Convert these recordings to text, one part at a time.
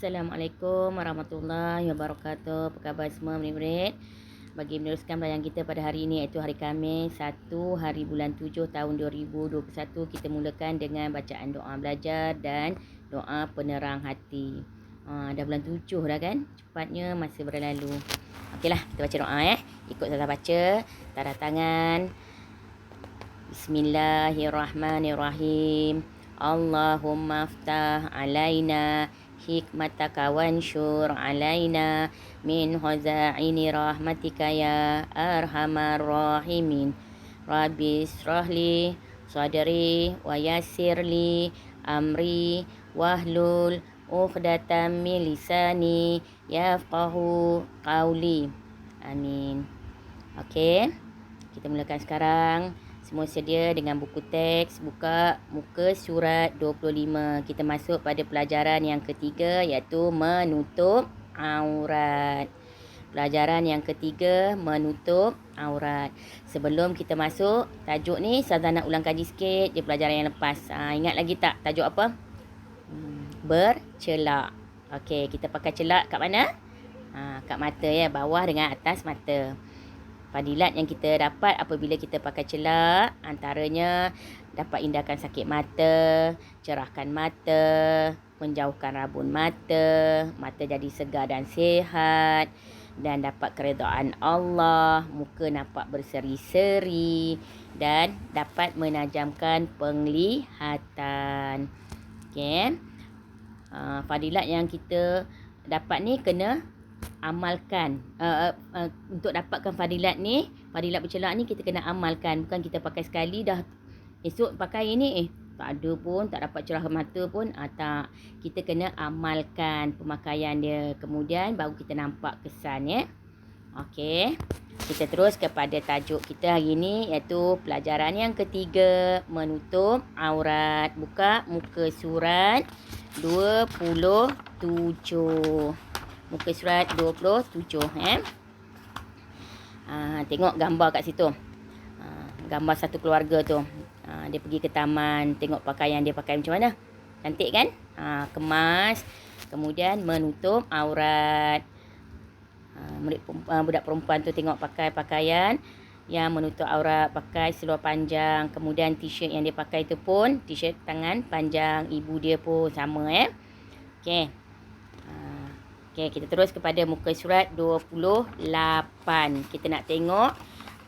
Assalamualaikum warahmatullahi wabarakatuh. Apa khabar semua murid-murid? Bagi meneruskan pelajaran kita pada hari ini, iaitu hari Khamis 1 hari bulan 7 tahun 2021, kita mulakan dengan bacaan doa belajar dan doa penerang hati. Dah bulan 7 dah kan? Cepatnya masa berlalu. Okeylah, kita baca doa Ikut saya baca. Tanda tangan. Bismillahirrahmanirrahim. Allahumma aftah alaina hikmataka wansyur alaina min khazaini rahmatika ya arhamar rahimin. Rabbi israhli sadri wa yassirli amri wahlul uqdatam min lisani yafqahu qawli. Amin. Okey, kita mulakan sekarang. Semua sedia dengan buku teks, buka muka surat 25. Kita masuk pada pelajaran yang ketiga, iaitu menutup aurat. Pelajaran yang ketiga, menutup aurat. Sebelum kita masuk tajuk ni, Ustazah nak ulang kaji sikit je pelajaran yang lepas. Ingat lagi tak tajuk apa? Bercelak. Okey, kita pakai celak kat mana? Kat mata bawah dengan atas mata. Fadilat yang kita dapat apabila kita pakai celak, antaranya dapat indahkan sakit mata, cerahkan mata, menjauhkan rabun mata, mata jadi segar dan sihat, dan dapat keredaan Allah, muka nampak berseri-seri, dan dapat menajamkan penglihatan. Okey. Fadilat yang kita dapat ni kena amalkan. Untuk dapatkan fadilat ni, fadilat bercelak ni kita kena amalkan. Bukan kita pakai sekali dah esok pakai ni tak ada pun, tak dapat cerah mata pun. Tak. Kita kena amalkan pemakaian dia. Kemudian baru kita nampak kesan Okey. Kita terus kepada tajuk kita hari ni, iaitu pelajaran yang ketiga, menutup aurat. Buka muka surat 27. Muka surat 27 tengok gambar kat situ. Gambar satu keluarga tu. Dia pergi ke taman, tengok pakaian dia pakai macam mana. Cantik kan? Kemas. Kemudian menutup aurat. Budak perempuan tu tengok pakai pakaian yang menutup aurat, pakai seluar panjang. Kemudian t-shirt yang dia pakai tu pun t-shirt tangan panjang. Ibu dia pun sama Okey. Okey, kita terus kepada muka surat 28. Kita nak tengok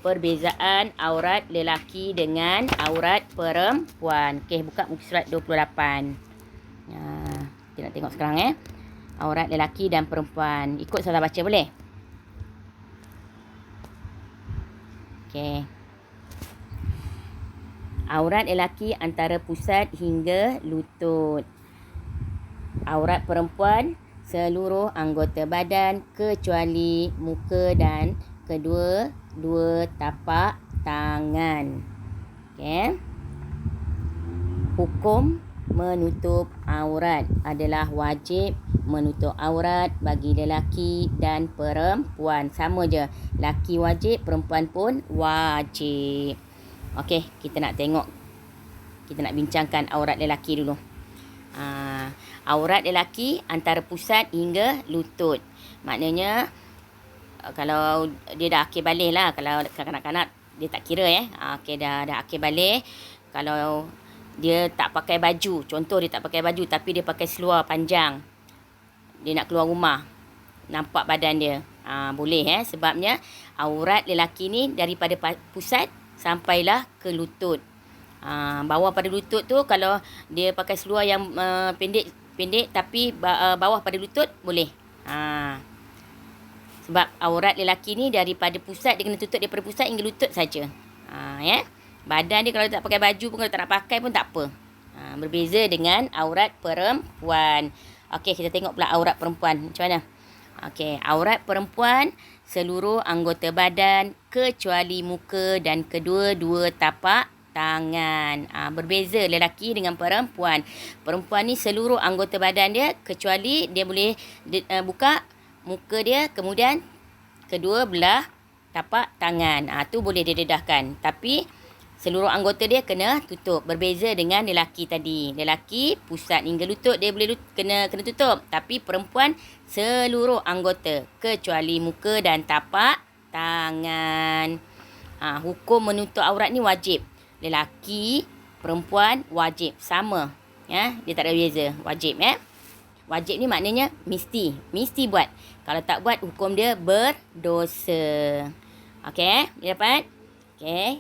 perbezaan aurat lelaki dengan aurat perempuan. Okey, buka muka surat 28. Kita nak tengok sekarang aurat lelaki dan perempuan. Ikut saya baca boleh? Okey. Aurat lelaki antara pusat hingga lutut. Aurat perempuan seluruh anggota badan kecuali muka dan kedua-dua tapak tangan. Okey. Hukum menutup aurat adalah wajib menutup aurat bagi lelaki dan perempuan. Sama je. Lelaki wajib, perempuan pun wajib. Okey, kita nak tengok. Kita nak bincangkan aurat lelaki dulu. Aurat lelaki antara pusat hingga lutut. Maknanya kalau dia dah akhir balik lah. Kalau kanak-kanak dia tak kira Okey, dah akhir balik. Kalau dia tak pakai baju, contoh dia tak pakai baju tapi dia pakai seluar panjang, dia nak keluar rumah, nampak badan dia, boleh sebabnya aurat lelaki ni daripada pusat sampailah ke lutut. Bawah pada lutut tu kalau dia pakai seluar yang pendek tapi bawah pada lutut boleh. Sebab aurat lelaki ni daripada pusat, dia kena tutup daripada pusat hingga lutut saja. Badan dia kalau tak pakai baju pun, kalau tak nak pakai pun tak apa. Berbeza dengan aurat perempuan. Okey, kita tengok pula aurat perempuan macam mana. Okey, aurat perempuan seluruh anggota badan kecuali muka dan kedua-dua tapak tangan. Berbeza lelaki dengan perempuan. Perempuan ni seluruh anggota badan dia kecuali dia boleh buka muka dia, kemudian kedua belah tapak tangan. Tu boleh didedahkan. Tapi Seluruh anggota dia kena tutup. Berbeza dengan lelaki tadi. Lelaki pusat hingga lutut dia boleh kena tutup. Tapi perempuan seluruh anggota kecuali muka dan tapak tangan. Hukum menutup aurat ni wajib. Lelaki, perempuan wajib sama. Ya, dia tak ada beza. Wajib Wajib ni maknanya mesti buat. Kalau tak buat hukum dia berdosa. Okey, dia dapat? Okey.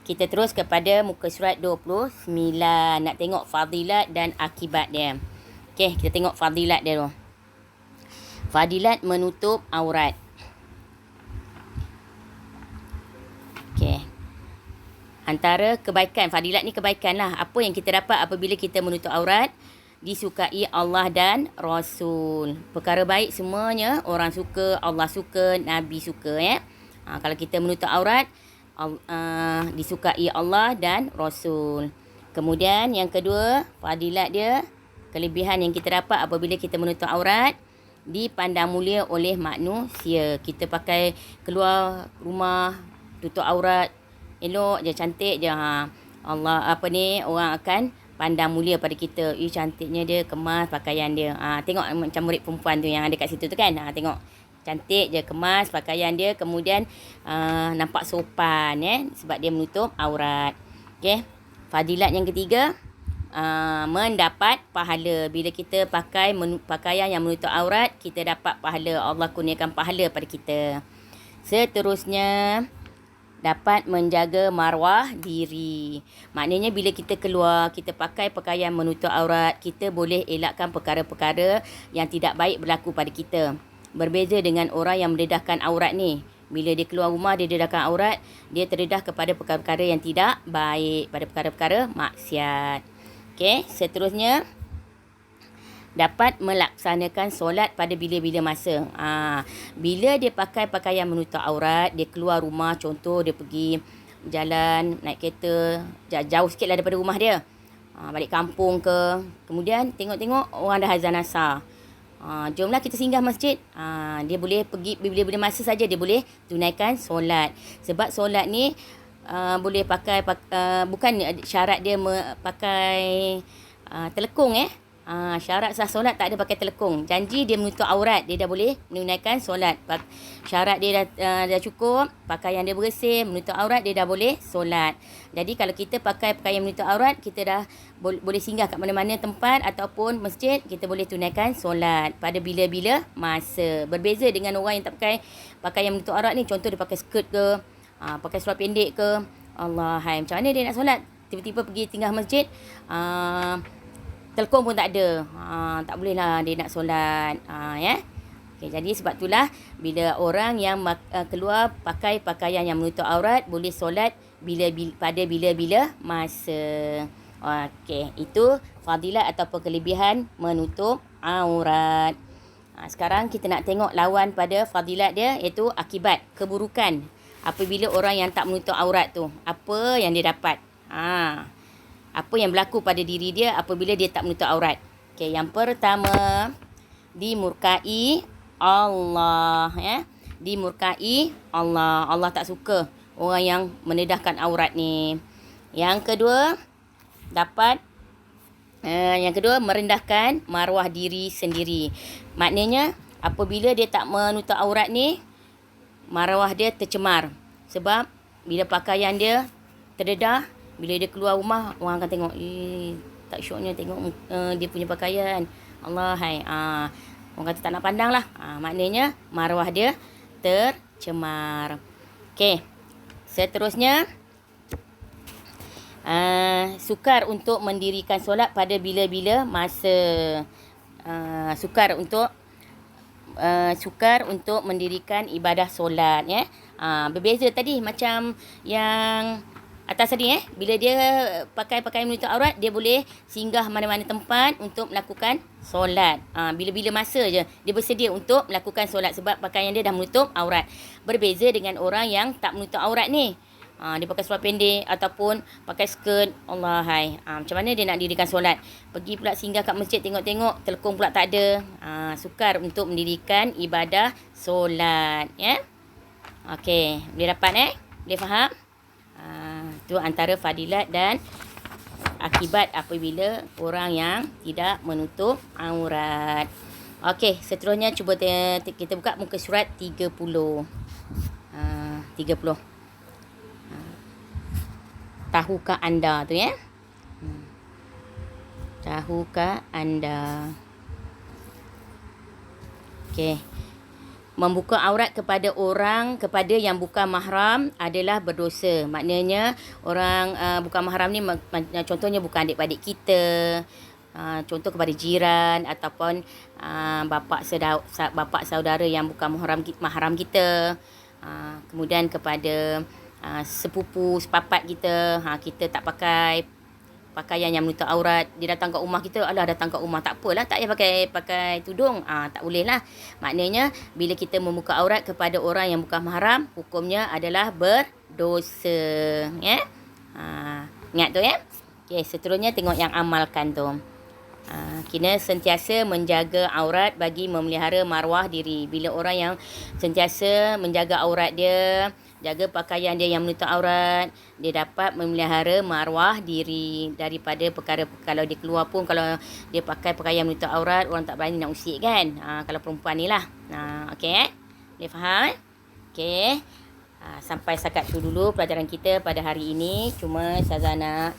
Kita terus kepada muka surat 29. Nak tengok fadilat dan akibat dia. Okey, kita tengok fadilat dia dulu. Fadilat menutup aurat. Okey. Antara kebaikan, fadilat ni kebaikan lah. Apa yang kita dapat apabila kita menutup aurat? Disukai Allah dan Rasul. Perkara baik semuanya orang suka, Allah suka, Nabi suka. Kalau kita menutup aurat, disukai Allah dan Rasul. Kemudian yang kedua, fadilat dia, kelebihan yang kita dapat apabila kita menutup aurat, dipandang mulia oleh manusia. Kita pakai keluar rumah, tutup aurat, elok je, cantik je. Allah orang akan pandang mulia pada kita. Cantiknya dia, kemas pakaian dia. Tengok macam murid perempuan tu yang ada kat situ tu kan. Tengok. Cantik je, kemas pakaian dia. Kemudian nampak sopan sebab dia menutup aurat. Okey. Fadilat yang ketiga, mendapat pahala. Bila kita pakai pakaian yang menutup aurat, kita dapat pahala. Allah kurniakan pahala pada kita. Seterusnya, dapat menjaga maruah diri. Maknanya bila kita keluar, kita pakai pakaian menutup aurat, kita boleh elakkan perkara-perkara yang tidak baik berlaku pada kita. Berbeza dengan orang yang mendedahkan aurat ni. Bila dia keluar rumah, dia dedahkan aurat, dia terdedah kepada perkara-perkara yang tidak baik, pada perkara-perkara maksiat. Okey, seterusnya, dapat melaksanakan solat pada bila-bila masa. Bila dia pakai pakaian menutup aurat, dia keluar rumah, contoh dia pergi jalan, naik kereta, jauh sikit lah daripada rumah dia. Balik kampung ke. Kemudian tengok-tengok orang dah azan asar. Jomlah kita singgah masjid. Dia boleh pergi bila-bila masa saja dia boleh tunaikan solat. Sebab solat ni boleh pakai bukan syarat dia pakai telekung syarat sah solat tak ada pakai telekung. Janji dia menutup aurat, dia dah boleh menunaikan solat. Syarat dia dah cukup, pakaian dia bersih, menutup aurat, dia dah boleh solat. Jadi kalau kita pakai pakaian menutup aurat, kita dah boleh singgah kat mana-mana tempat ataupun masjid, kita boleh tunaikan solat pada bila-bila masa. Berbeza dengan orang yang tak pakai pakaian menutup aurat ni, contoh dia pakai skirt ke, pakai seluar pendek ke. Allahai, macam mana dia nak solat? Tiba-tiba pergi tinggal masjid, telekong pun tak ada. Tak boleh lah dia nak solat. Okay, jadi sebab itulah bila orang yang keluar pakai pakaian yang menutup aurat, boleh solat pada bila-bila masa. Okey, itu fadilat ataupun kelebihan menutup aurat. Sekarang kita nak tengok lawan pada fadilat dia, iaitu akibat, keburukan. Apabila orang yang tak menutup aurat tu, apa yang dia dapat? Apa yang berlaku pada diri dia apabila dia tak menutup aurat. Okey, yang pertama, dimurkai Allah. Dimurkai Allah. Allah tak suka orang yang menedahkan aurat ni. Yang kedua, merendahkan maruah diri sendiri. Maknanya, apabila dia tak menutup aurat ni, maruah dia tercemar. Sebab bila pakaian dia terdedah, bila dia keluar rumah, orang akan tengok, tak syoknya tengok dia punya pakaian. Allahai. Orang kata tak nak pandang lah. Maknanya, maruah dia tercemar. Okey. Seterusnya, sukar untuk mendirikan solat pada bila-bila masa. Sukar untuk mendirikan ibadah solat. Berbeza tadi macam yang atas tadi bila dia pakai pakaian menutup aurat, dia boleh singgah mana-mana tempat untuk melakukan solat. Bila-bila masa je dia bersedia untuk melakukan solat sebab pakaian dia dah menutup aurat. Berbeza dengan orang yang tak menutup aurat ni. Dia pakai seluar pendek ataupun pakai skirt. Allahai. Macam mana dia nak dirikan solat? Pergi pula singgah kat masjid, tengok-tengok telekong pula tak ada. Sukar untuk mendirikan ibadah solat. Okey, boleh dapat Boleh faham? Itu antara fadilat dan akibat apabila orang yang tidak menutup aurat. Okey, seterusnya cuba kita buka muka surat 30. 30. Tahukah anda tu ya? Tahukah anda? Okey. Membuka aurat kepada yang bukan mahram adalah berdosa. Maknanya orang bukan mahram ni contohnya bukan adik-adik kita, contoh kepada jiran ataupun bapa saudara yang bukan mahram kita. Kemudian kepada sepupu sepapat kita, kita tak pakai pakaian yang menutup aurat. Dia datang kat rumah kita, alah datang kat rumah, tak apalah, tak payah pakai tudung. Tak boleh lah. Maknanya bila kita membuka aurat kepada orang yang bukan mahram, hukumnya adalah berdosa. Ya? Ingat tu ya. Okey, seterusnya tengok yang amalkan tu. Kena sentiasa menjaga aurat bagi memelihara maruah diri. Bila orang yang sentiasa menjaga aurat dia, jaga pakaian dia yang menutup aurat, dia dapat memelihara maruah diri daripada perkara, kalau dia keluar pun, kalau dia pakai pakaian menutup aurat, orang tak berani nak usik kan. Kalau perempuan ni lah. Okey Dia faham Okey. Sampai setakat tu dulu pelajaran kita pada hari ini. Cuma Ustazah nak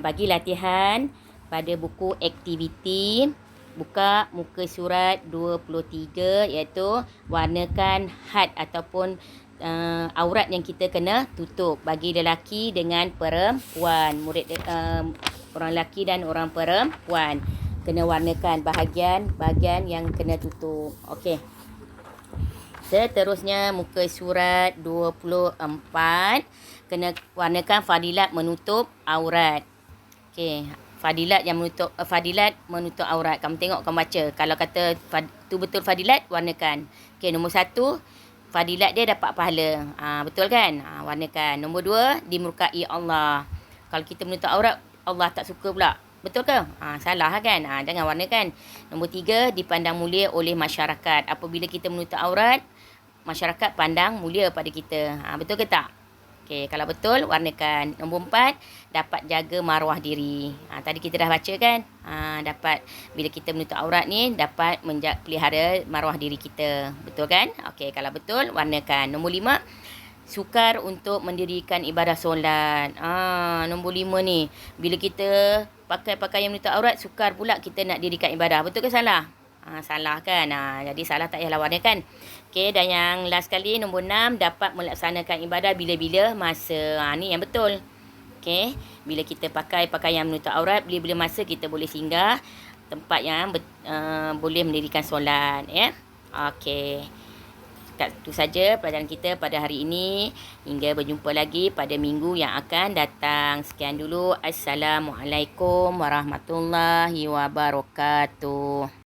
bagi latihan pada buku aktiviti. Buka muka surat 23, iaitu warnakan had ataupun aurat yang kita kena tutup bagi lelaki dengan perempuan. Orang lelaki dan orang perempuan kena warnakan bahagian yang kena tutup. Okey. Seterusnya muka surat 24, kena warnakan fadilat menutup aurat. Okey, fadilat menutup aurat. Kamu tengok, kamu baca. Kalau kata tu betul fadilat, warnakan. Okey, nombor 1, fadilat dia dapat pahala. Betul kan? Warnakan. Nombor 2, dimurkai Allah. Kalau kita menutup aurat, Allah tak suka pula. Betul ke? Salah kan? Jangan warnakan. Nombor 3, dipandang mulia oleh masyarakat. Apabila kita menutup aurat, masyarakat pandang mulia pada kita. Betul ke tak? Okey, kalau betul, warnakan. Nombor 4, dapat jaga maruah diri. Tadi kita dah baca kan? Dapat, bila kita menutup aurat ni, dapat pelihara maruah diri kita. Betul kan? Okey, kalau betul, warnakan. Nombor 5, sukar untuk mendirikan ibadah solat. Nombor 5 ni, bila kita pakai pakaian menutup aurat, sukar pula kita nak dirikan ibadah. Betul ke salah? Salah kan? Jadi salah tak payahlah warnakan. Okey, dan yang last kali, nombor 6, dapat melaksanakan ibadah bila-bila masa. Ni yang betul. Okey, bila kita pakai pakaian menutup aurat, bila-bila masa kita boleh singgah tempat yang boleh mendirikan solat. Ya? Okey. Itu saja pelajaran kita pada hari ini. Hingga berjumpa lagi pada minggu yang akan datang. Sekian dulu. Assalamualaikum warahmatullahi wabarakatuh.